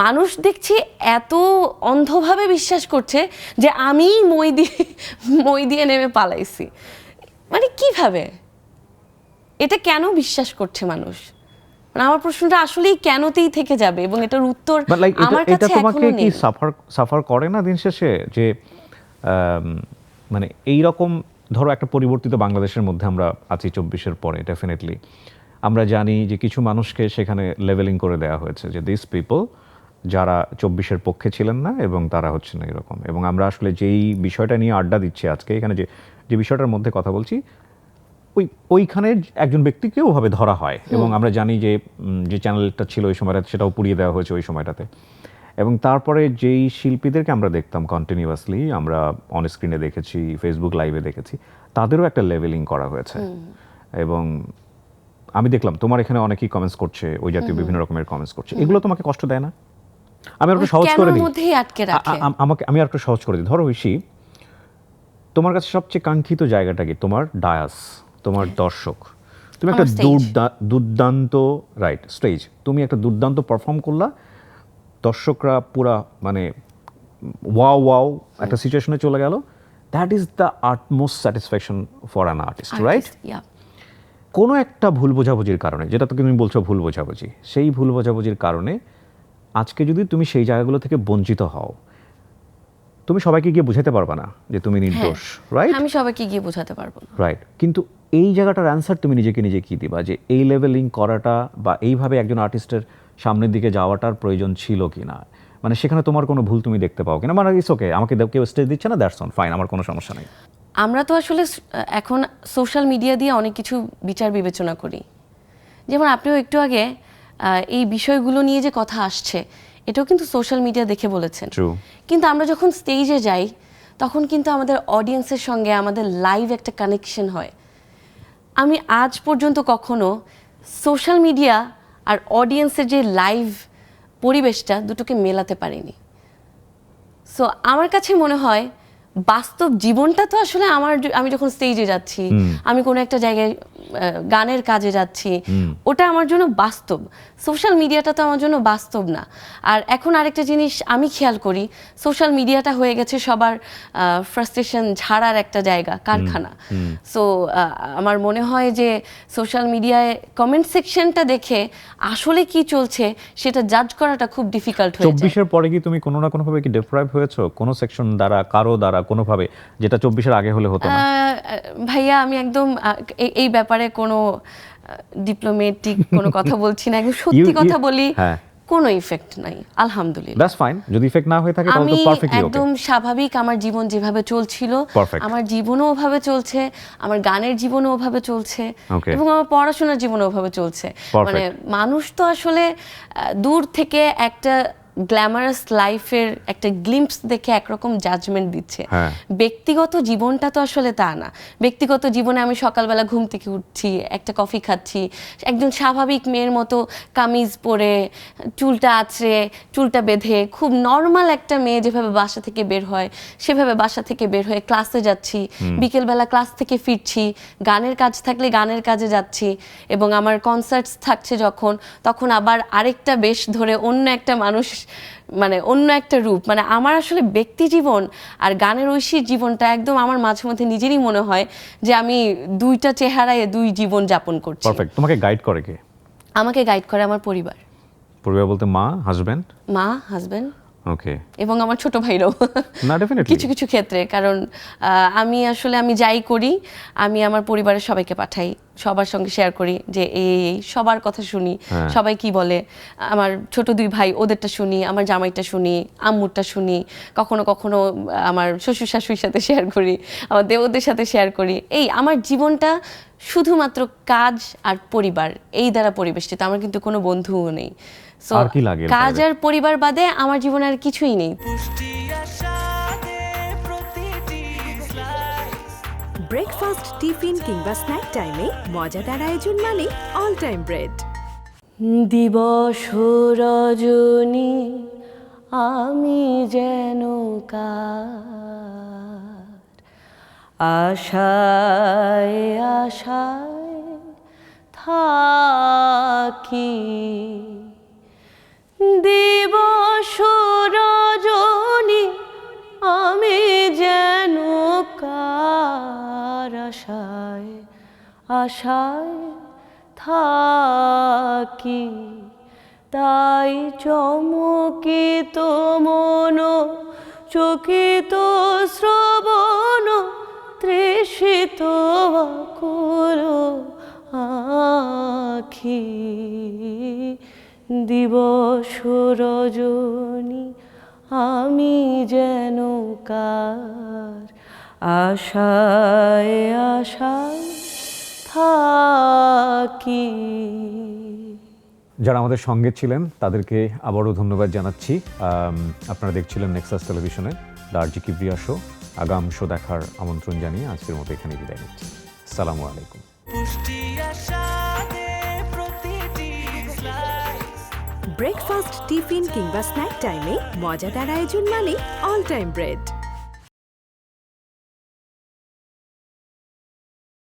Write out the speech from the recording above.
মানুষ দেখছি এত অন্ধভাবে বিশ্বাস করছে যে আমি মই দিয়ে নেমে পালাইছি, মানে কিভাবে এটা কেন বিশ্বাস করছে মানুষ? মানে আমার প্রশ্নটা আসলেই কেনতেই থেকে যাবে এবং এটার উত্তর আমার কাছে এখনো নেই। কি সাফার করে না দিন শেষে যে মানে এই রকম ধরো একটা পরিবর্তিত বাংলাদেশের মধ্যে আমরা আছি 24-এর পরে, ডেফিনেটলি আমরা জানি যে কিছু মানুষকে সেখানে লেভেলিং করে দেওয়া হয়েছে যে দিস পিপল যারা 24-এর পক্ষে ছিলেন না এবং তারা হচ্ছে না এরকম। এবং আমরা আসলে যেই বিষয়টা নিয়ে আড্ডা দিচ্ছি আজকে এখানে, যে বিষয়টার মধ্যে কথা বলছি, ওইখানে একজন ব্যক্তিকে ওভাবে ধরা হয় এবং আমরা জানি যে যে চ্যানেলটা ছিল ওই সময়টাতে সেটাও পুড়িয়ে দেওয়া হয়েছে ওই সময়টাতে। এবং তারপরে যেই শিল্পীদেরকে আমরা দেখতাম কন্টিনিউয়াসলি, আমরা অন স্ক্রিনে দেখেছি, ফেসবুক লাইভে দেখেছি, তাদেরও একটা লেভেলিং করা হয়েছে। এবং আমি দেখলাম তোমার এখানে অনেকেই কমেন্টস করছে, ওই জাতীয় বিভিন্ন রকমের কমেন্টস করছে। এগুলো তোমাকে কষ্ট দেয় না? আমি আর একটু সহজ করে দিই, আমি আর একটু সহজ করে দিই। ধরো ঐশী, তোমার কাছে সবচেয়ে কাঙ্ক্ষিত জায়গাটা কি? তোমার ডায়াস, তোমার দর্শক। তুমি একটা দুর্দান্ত রাইট স্টেজ, তুমি একটা দুর্দান্ত পারফর্ম করলা, দর্শকরা পুরা মানে ওয়াও একটা সিচুয়েশনে চলে গেল। That is the utmost satisfaction for an artist, right? কোনো একটা ভুল বোঝাবুঝির কারণে, যেটা তো তুমি বলছো ভুল বোঝাবুঝি, সেই ভুল বোঝাবুঝির কারণে আজকে যদি তুমি সেই জায়গাগুলো থেকে বঞ্চিত হও, তুমি সবাইকে গিয়ে বোঝাতে পারবা না যে তুমি নির্দোষ, রাইট? আমি সবাইকে গিয়ে বোঝাতে পারবো না, রাইট। কিন্তু এই জায়গাটার অ্যান্সার তুমি নিজে কি দিবা যে এই লেভেলিং করাটা বা এইভাবে একজন আর্টিস্টের সামনের দিকে যাওয়াটার প্রয়োজন ছিল কি না? মানে সেখানে তোমার কোনো ভুল তুমি দেখতে পাও কিনা? মানে ইটস ওকে, আমাকে কেউ স্টেজ দিচ্ছে না, দ্যাটস অন ফাইন, আমার কোনো সমস্যা নেই। আমরা তো আসলে এখন সোশ্যাল মিডিয়া দিয়ে অনেক কিছু বিচার বিবেচনা করি। যেমন আপনিও একটু আগে এই বিষয়গুলো নিয়ে যে কথা আসছে, এটাও কিন্তু সোশ্যাল মিডিয়া দেখে বলেছেন। কিন্তু আমরা যখন স্টেজে যাই তখন কিন্তু আমাদের অডিয়েন্সের সঙ্গে আমাদের লাইভ একটা কানেকশন হয়। আমি আজ পর্যন্ত কখনো সোশ্যাল মিডিয়া আর অডিয়েন্সের যে লাইভ পরিবেশটা দুটোকে মেলাতে পারিনি। সো আমার কাছে মনে হয় বাস্তব জীবনটা তো আসলে আমি যখন স্টেজে যাচ্ছি, আমি কোনো একটা জায়গায় গানের কাজে যাচ্ছি, ওটা আমার জন্য বাস্তব। সোশ্যাল মিডিয়াটা তো আমার জন্য বাস্তব না। আর এখন আরেকটা জিনিস আমি খেয়াল করি, সোশ্যাল মিডিয়াটা হয়ে গেছে সবার ফ্রাস্ট্রেশন ঝাড়ার একটা জায়গা, কারখানা। সো আমার মনে হয় যে সোশ্যাল মিডিয়ায় কমেন্ট সেকশনটা দেখে আসলে কি চলছে সেটা জাজ করাটা খুব ডিফিকাল্ট হয়ে যায়। 24-এর পরে কি তুমি কোনো না কোনোভাবে কি ডিপ্রাইভ হয়েছো কোনো সেকশন দ্বারা, কারো দ্বারা, কোনোভাবে, যেটা 24-এর আগে হলে হতো না? ভাইয়া আমি একদম এই ব্যাপারে কোনো ডিপ্লোমেটিক কোনো কথা বলছি না, একদম সত্যি কথা বলি, কোনো ইফেক্ট নাই, আলহামদুলিল্লাহ। দ্যাটস ফাইন, যদি ইফেক্ট না হয়ে থাকে তাহলে তো পারফেক্টলি ওকে। একদম স্বাভাবিক, আমার জীবন যেভাবে চলছিল আমার জীবনও ওভাবে চলছে, আমার গানের জীবনও ওভাবে চলছে, এবং আমার পড়াশোনার জীবনও ওভাবে চলছে। মানে মানুষ তো আসলে দূর থেকে একটা গ্ল্যামারাস লাইফের একটা গ্লিম্পস দেখে একরকম জাজমেন্ট দিচ্ছে। ব্যক্তিগত জীবনটা তো আসলে তা না। ব্যক্তিগত জীবনে আমি সকালবেলা ঘুম থেকে উঠছি, একটা কফি খাচ্ছি, একজন স্বাভাবিক মেয়ের মতো কামিজ পরে, চুলটা আঁচড়ে, চুলটা বেঁধে, খুব নর্মাল একটা মেয়ে যেভাবে বাসা থেকে বের হয় সেভাবে বাসা থেকে বের হয়ে ক্লাসে যাচ্ছি, বিকেলবেলা ক্লাস থেকে ফিরছি, গানের কাজ থাকলে গানের কাজে যাচ্ছি, এবং আমার কনসার্টস থাকছে তখন আবার আরেকটা বেশ ধরে অন্য একটা মানুষ, মানে অন্য একটা রূপ। মানে আমার আসলে ব্যক্তি জীবন আর গানের ঐশীর জীবনটা একদম আমার মাঝে মধ্যে নিজেরই মনে হয় যে আমি দুইটা চেহারায় দুই জীবন যাপন করছি। পারফেক্ট। তোমাকে গাইড করে কে? আমাকে গাইড করে আমার পরিবার। পরিবার বলতে মা, হাজবেন্ড? মা, হাজবেন্ড, ওকে, এবং আমার ছোট ভাইরাও না ডেফিনেটলি কিছু কিছু ক্ষেত্রে। কারণ আমি যাই করি আমি আমার পরিবারের সবাইকে পাঠাই, সবার সঙ্গে শেয়ার করি যে এই সবার কথা শুনি, সবাই কি বলে। আমার ছোট দুই ভাই, ওদেরটা শুনি, আমার জামাইটা শুনি, আম্মুরটা শুনি, কখনো কখনো আমার শ্বশুর শাশুড়ির সাথে শেয়ার করি, আমার দেওরদের সাথে শেয়ার করি। এই আমার জীবনটা শুধুমাত্র কাজ আর পরিবার এই দ্বারা পরিবেষ্টিত। আমার কিন্তু কোনো বন্ধুও নেই। সো কাজ আর পরিবার বাদে আমার জীবনে আর কিছুই নেই। ব্রেকফাস্ট, টিফিন কিংবা স্ন্যাক টাইমে মজাদার আয়োজন মানে অল টাইম ব্রেড। দিবস রজনী আমি যেন কার, আশায় আশায় থাকি, দিবস আশায় থাকি, তাই চমকিত মন, চকিত শ্রবণ, তৃষিত আকুল আখি, দিবস রজনী আমি যেন কার, আশায় আশায় থাকি। যারা আমাদের সঙ্গে ছিলেন তাদেরকে আবারও ধন্যবাদ জানাচ্ছি। আপনারা দেখছিলেন নেক্সাস টেলিভিশনে দ্য আরজি কিবরিয়া শো। আগাম শো দেখার আমন্ত্রণ জানিয়ে আজকের মতো এখানে বিদায় নিচ্ছি। আসসালামু আলাইকুম। ব্রেকফাস্ট, টিফিন কিংবা স্ন্যাক টাইমে মজাদার আয়োজন মানে অল টাইম ব্রেড।